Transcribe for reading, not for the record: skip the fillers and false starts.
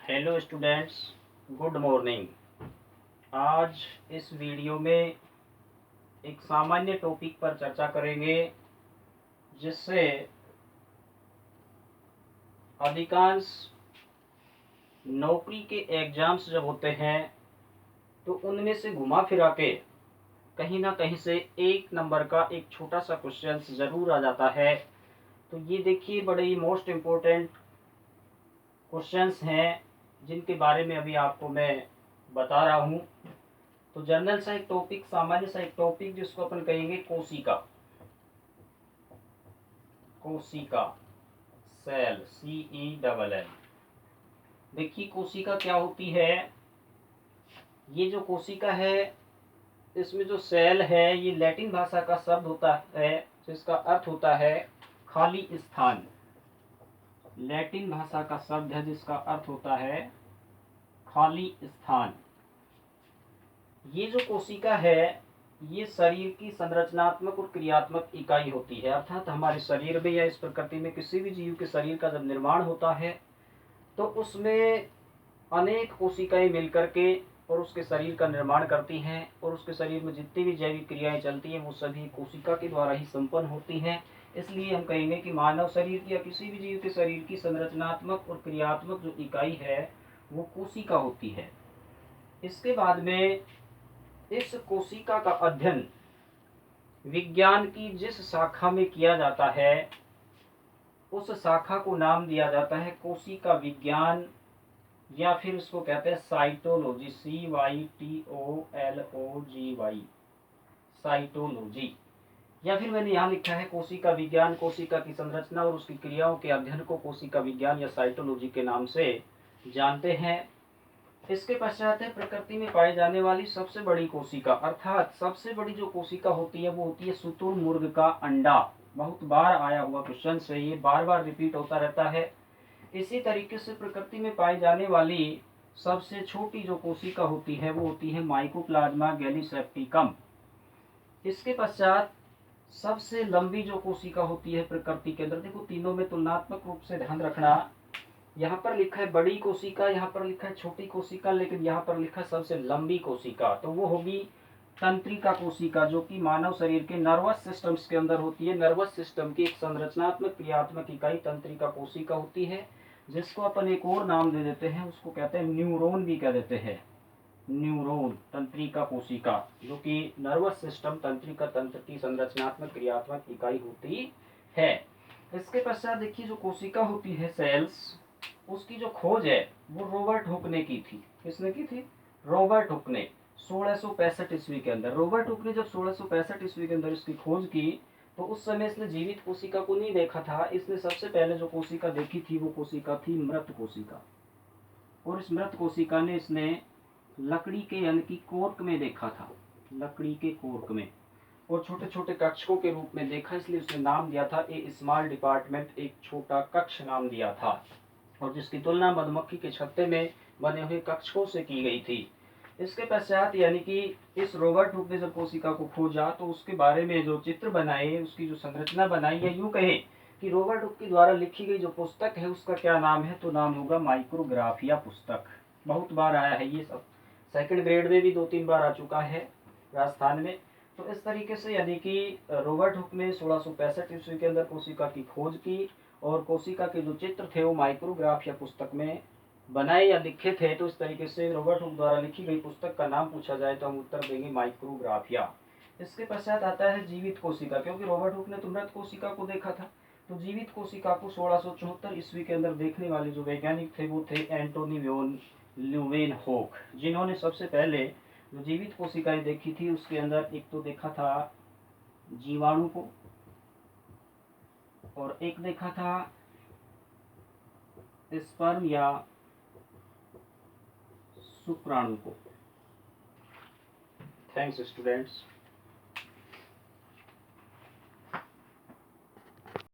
Hello students, good morning. आज इस video में एक सामान्य टॉपिक पर चर्चा करेंगे जिससे अधिकांश नौकरी के एग्ज़ाम्स जब होते हैं तो उनमें से घुमा फिरा के कहीं ना कहीं से एक नंबर का एक छोटा सा क्वेश्चन ज़रूर आ जाता है। तो ये देखिए, बड़े ही मोस्ट इम्पोर्टेंट क्वेश्चंस हैं जिनके बारे में अभी आपको मैं बता रहा हूँ। तो जनरल सा एक टॉपिक, सामान्य सा एक टॉपिक जिसको अपन कहेंगे कोशिका। कोशिका, सेल, CELL। देखिए कोशिका क्या होती है। ये जो कोशिका है इसमें जो सेल है ये लैटिन भाषा का शब्द होता है जिसका अर्थ होता है खाली स्थान। लैटिन भाषा का शब्द है जिसका अर्थ होता है खाली स्थान। ये जो कोशिका है ये शरीर की संरचनात्मक और क्रियात्मक इकाई होती है। अर्थात हमारे शरीर में या इस प्रकृति में किसी भी जीव के शरीर का जब निर्माण होता है तो उसमें अनेक कोशिकाएं मिलकर के और उसके शरीर का निर्माण करती हैं, और उसके शरीर में जितनी भी जैविक क्रियाएं चलती हैं वो सभी कोशिका के द्वारा ही संपन्न होती हैं। इसलिए हम कहेंगे कि मानव शरीर की या किसी भी जीव के शरीर की संरचनात्मक और क्रियात्मक जो इकाई है वो कोशिका होती है। इसके बाद में इस कोशिका का अध्ययन विज्ञान की जिस शाखा में किया जाता है उस शाखा को नाम दिया जाता है कोशिका विज्ञान, या फिर इसको कहते हैं साइटोलॉजी। CYTOLOGY, cytology. या फिर मैंने यहाँ लिखा है कोशिका विज्ञान। कोशिका की संरचना और उसकी क्रियाओं के अध्ययन को कोशिका विज्ञान या साइटोलॉजी के नाम से जानते हैं। इसके पश्चात है प्रकृति में पाई जाने वाली सबसे बड़ी कोशिका। अर्थात सबसे बड़ी जो कोशिका होती है वो होती है शुतुरमुर्ग का अंडा। बहुत बार आया हुआ क्वेश्चन है, ये बार बार रिपीट होता रहता है। इसी तरीके से प्रकृति में पाई जाने वाली सबसे छोटी जो कोशिका होती है वो होती है माइकोप्लाज्मा गैलीसेप्टिकम। इसके पश्चात सबसे लंबी जो कोशिका होती है प्रकृति के अंदर, देखो तीनों में तुलनात्मक रूप से ध्यान रखना, यहाँ पर लिखा है बड़ी कोशिका, यहाँ पर लिखा है छोटी कोशिका, लेकिन यहाँ पर लिखा है सबसे लंबी कोशिका, तो वो होगी तंत्रिका कोशिका, जो कि मानव शरीर के नर्वस सिस्टम्स के अंदर होती है। नर्वस सिस्टम की एक संरचनात्मक क्रियात्मक इकाई तंत्रिका कोशिका होती है, जिसको अपन एक और नाम दे देते हैं, उसको कहते हैं न्यूरॉन भी कह देते हैं। न्यूरॉन, तंत्रिका कोशिका, जो कि नर्वस सिस्टम तंत्रिका तंत्र की संरचनात्मक क्रियात्मक इकाई होती है। इसके पश्चात देखिए जो कोशिका होती है सेल्स, उसकी जो खोज है वो रॉबर्ट हुक ने की थी। किसने की थी? रॉबर्ट हुक ने 1665 ईस्वी के अंदर। रॉबर्ट हुक ने जब 1665 ईस्वी के अंदर इसकी खोज की तो उस समय इसने जीवित कोशिका को नहीं देखा था। इसने सबसे पहले जो कोशिका देखी थी वो कोशिका थी मृत कोशिका, और इस मृत कोशिका ने इसने लकड़ी के यानी कि कोर्क में देखा था, लकड़ी के कोर्क में, और छोटे छोटे कक्षकों के रूप में देखा, इसलिए उसने नाम दिया था ए स्मॉल डिपार्टमेंट, एक छोटा कक्ष नाम दिया था, और जिसकी तुलना मधुमक्खी के छत्ते में बने हुए कक्षकों से की गई थी। इसके पश्चात यानी कि इस रॉबर्ट हुक ने जब कोशिका को खोजा तो उसके बारे में जो चित्र बनाए, उसकी जो संरचना बनाई, या यूं कहें कि रॉबर्ट हुक के द्वारा लिखी गई जो पुस्तक है उसका क्या नाम है, तो नाम होगा माइक्रोग्राफिया पुस्तक। बहुत बार आया है ये सब, सेकंड ग्रेड में भी 2-3 बार आ चुका है राजस्थान में। तो इस तरीके से यानी कि रॉबर्ट हुक ने 1665 ईस्वी के अंदर कोशिका की खोज की, और कोशिका के जो चित्र थे वो माइक्रोग्राफिया पुस्तक में बनाए या लिखे थे। तो इस तरीके से रॉबर्ट हुक द्वारा लिखी गई पुस्तक का नाम पूछा जाए तो हम उत्तर देंगे माइक्रोग्राफिया। इसके पश्चात आता है जीवित कोशिका, क्योंकि रॉबर्ट हुक ने तो मृत कोशिका को देखा था, तो जीवित कोशिका को 1674 ईस्वी के अंदर देखने वाले जो वैज्ञानिक थे वो थे एंटोनी वॉन ल्यूवेनहोक, जिन्होंने सबसे पहले जो जीवित कोशिकाएं देखी थी उसके अंदर एक तो देखा था जीवाणु को, और एक देखा था स्पर्म या शुक्राणु को। Thanks students.